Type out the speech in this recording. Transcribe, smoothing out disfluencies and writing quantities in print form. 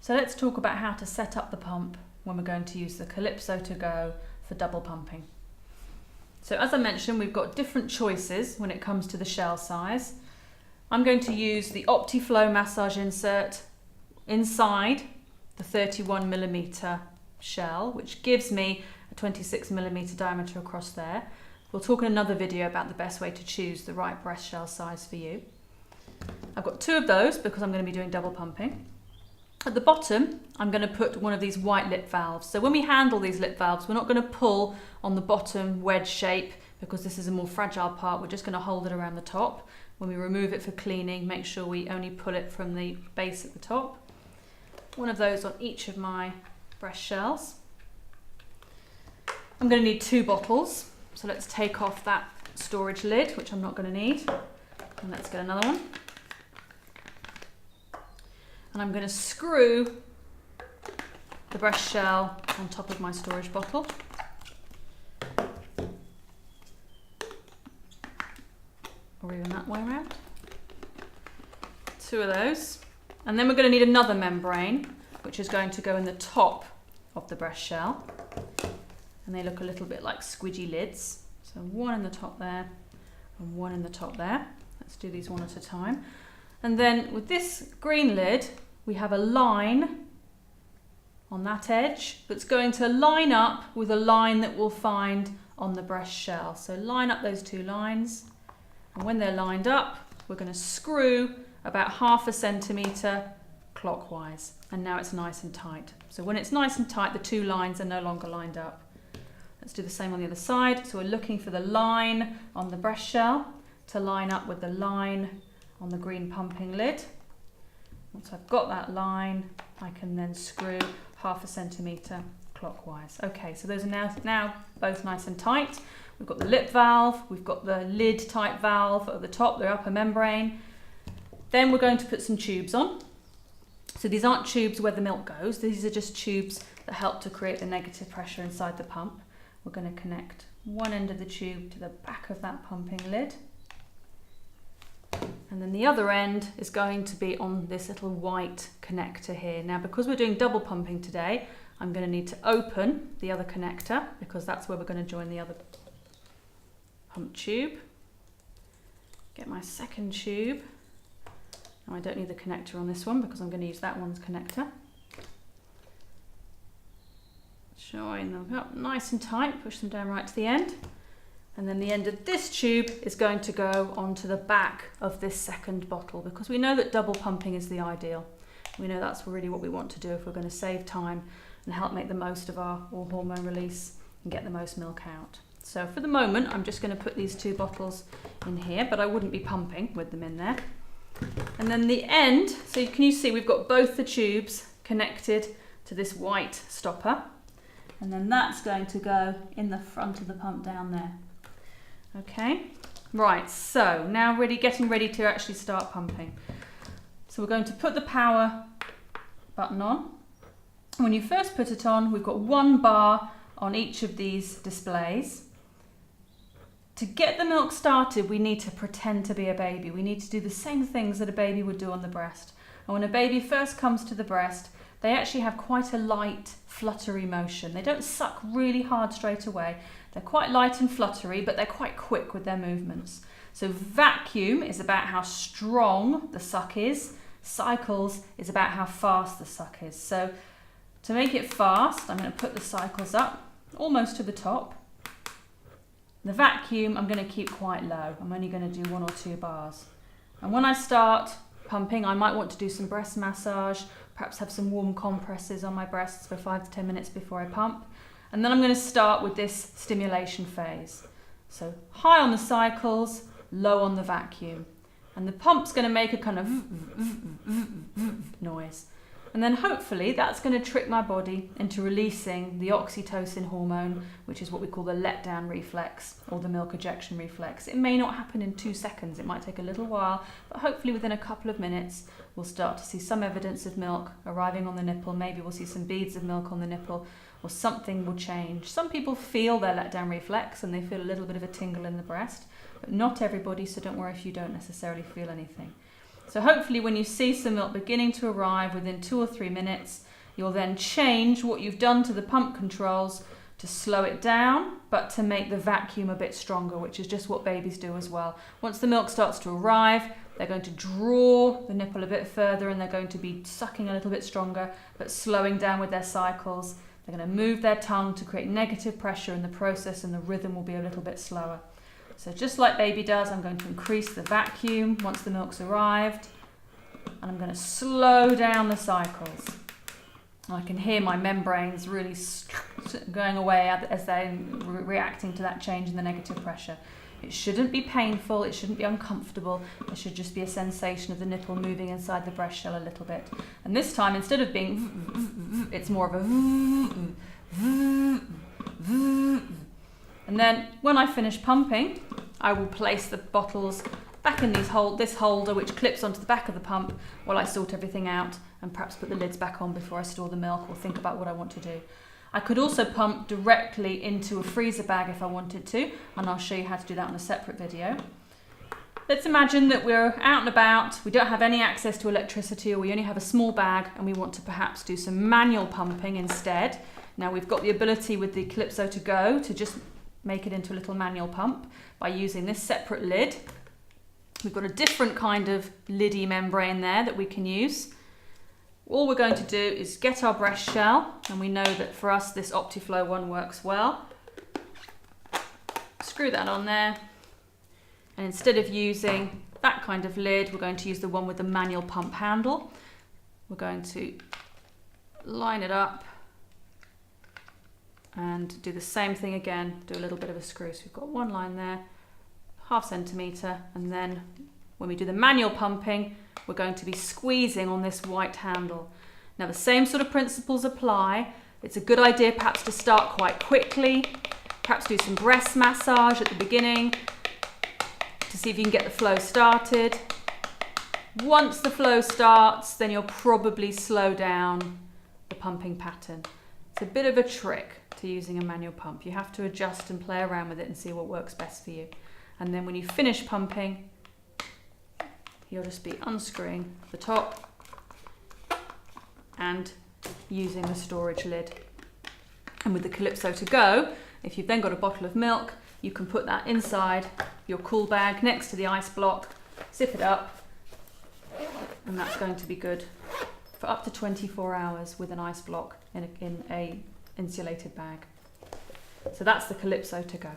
So let's talk about how to set up the pump when we're going to use the Calypso to go for double pumping. So as I mentioned, we've got different choices when it comes to the shell size. I'm going to use the OptiFlow massage insert inside the 31mm shell, which gives me a 26mm diameter across there. We'll talk in another video about the best way to choose the right breast shell size for you. I've got 2 of those because I'm going to be doing double pumping. At the bottom, I'm going to put one of these white lip valves. So when we handle these lip valves, we're not going to pull on the bottom wedge shape because this is a more fragile part. We're just going to hold it around the top. When we remove it for cleaning, make sure we only pull it from the base at the top. One of those on each of my breast shells. I'm going to need 2 bottles. So let's take off that storage lid, which I'm not going to need. And let's get another one. And I'm going to screw the breast shell on top of my storage bottle. Or even that way around. 2 of those. And then we're going to need another membrane, which is going to go in the top of the breast shell. And they look a little bit like squidgy lids. So 1 in the top there and 1 in the top there. Let's do these one at a time. And then with this green lid, we have a line on that edge that's going to line up with a line that we'll find on the breast shell. So line up those 2 lines. And when they're lined up, we're going to screw about 1/2 centimetre clockwise. And now it's nice and tight. So when it's nice and tight, the 2 lines are no longer lined up. Let's do the same on the other side. So we're looking for the line on the breast shell to line up with the line on the green pumping lid. Once I've got that line, I can then screw 1/2 centimetre clockwise. Okay, so those are now both nice and tight. We've got the lip valve, we've got the lid type valve at the top, the upper membrane. Then we're going to put some tubes on. So these aren't tubes where the milk goes, these are just tubes that help to create the negative pressure inside the pump. We're going to connect one end of the tube to the back of that pumping lid. And then the other end is going to be on this little white connector here. Now, because we're doing double pumping today, I'm going to need to open the other connector because that's where we're going to join the other pump tube. Get my second tube. Now I don't need the connector on this one because I'm going to use that one's connector. Join them up nice and tight, push them down right to the end. And then the end of this tube is going to go onto the back of this second bottle because we know that double pumping is the ideal. We know that's really what we want to do if we're going to save time and help make the most of our hormone release and get the most milk out. So for the moment, I'm just going to put these 2 bottles in here, but I wouldn't be pumping with them in there. And then the end, so can you see we've got both the tubes connected to this white stopper. And then that's going to go in the front of the pump down there. Okay, right, so now getting ready to actually start pumping. So we're going to put the power button on. When you first put it on, we've got 1 bar on each of these displays. To get the milk started, we need to pretend to be a baby. We need to do the same things that a baby would do on the breast. And when a baby first comes to the breast, they actually have quite a light, fluttery motion. They don't suck really hard straight away. They're quite light and fluttery, but they're quite quick with their movements. So vacuum is about how strong the suck is. Cycles is about how fast the suck is. So to make it fast, I'm going to put the cycles up, almost to the top. The vacuum, I'm going to keep quite low. I'm only going to do 1 or 2 bars. And when I start pumping, I might want to do some breast massage, perhaps have some warm compresses on my breasts for 5 to 10 minutes before I pump. And then I'm going to start with this stimulation phase. So high on the cycles, low on the vacuum. And the pump's going to make a kind of noise. And then hopefully that's going to trick my body into releasing the oxytocin hormone, which is what we call the letdown reflex or the milk ejection reflex. It may not happen in 2 seconds, it might take a little while, but hopefully within a couple of minutes we'll start to see some evidence of milk arriving on the nipple. Maybe we'll see some beads of milk on the nipple, or something will change. Some people feel their letdown reflex and they feel a little bit of a tingle in the breast, but not everybody, so don't worry if you don't necessarily feel anything. So hopefully when you see some milk beginning to arrive within 2 or 3 minutes, you'll then change what you've done to the pump controls to slow it down, but to make the vacuum a bit stronger, which is just what babies do as well. Once the milk starts to arrive, they're going to draw the nipple a bit further and they're going to be sucking a little bit stronger, but slowing down with their cycles. They're going to move their tongue to create negative pressure in the process, and the rhythm will be a little bit slower. So just like baby does, I'm going to increase the vacuum once the milk's arrived, and I'm going to slow down the cycles. I can hear my membranes really going away as they're reacting to that change in the negative pressure. It shouldn't be painful, it shouldn't be uncomfortable, it should just be a sensation of the nipple moving inside the breast shell a little bit. And this time, instead of being it's more of a and then when I finish pumping, I will place the bottles back in this holder, which clips onto the back of the pump while I sort everything out, and perhaps put the lids back on before I store the milk or think about what I want to do. I could also pump directly into a freezer bag if I wanted to, and I'll show you how to do that on a separate video. Let's imagine that we're out and about, we don't have any access to electricity, or we only have a small bag and we want to perhaps do some manual pumping instead. Now we've got the ability with the Calypso to go to just make it into a little manual pump by using this separate lid. We've got a different kind of liddy membrane there that we can use. All we're going to do is get our breast shell, and we know that for us this Optiflow one works well. Screw that on there, and instead of using that kind of lid, we're going to use the one with the manual pump handle. We're going to line it up and do the same thing again, do a little bit of a screw. So we've got one line there, 0.5 centimetre, and then when we do the manual pumping, we're going to be squeezing on this white handle. Now the same sort of principles apply. It's a good idea perhaps to start quite quickly, perhaps do some breast massage at the beginning to see if you can get the flow started. Once the flow starts, then you'll probably slow down the pumping pattern. It's a bit of a trick to using a manual pump. You have to adjust and play around with it and see what works best for you. And then when you finish pumping, you'll just be unscrewing the top and using the storage lid. And with the Calypso to go, if you've then got a bottle of milk, you can put that inside your cool bag next to the ice block, zip it up, and that's going to be good for up to 24 hours with an ice block in a insulated bag. So that's the Calypso to go.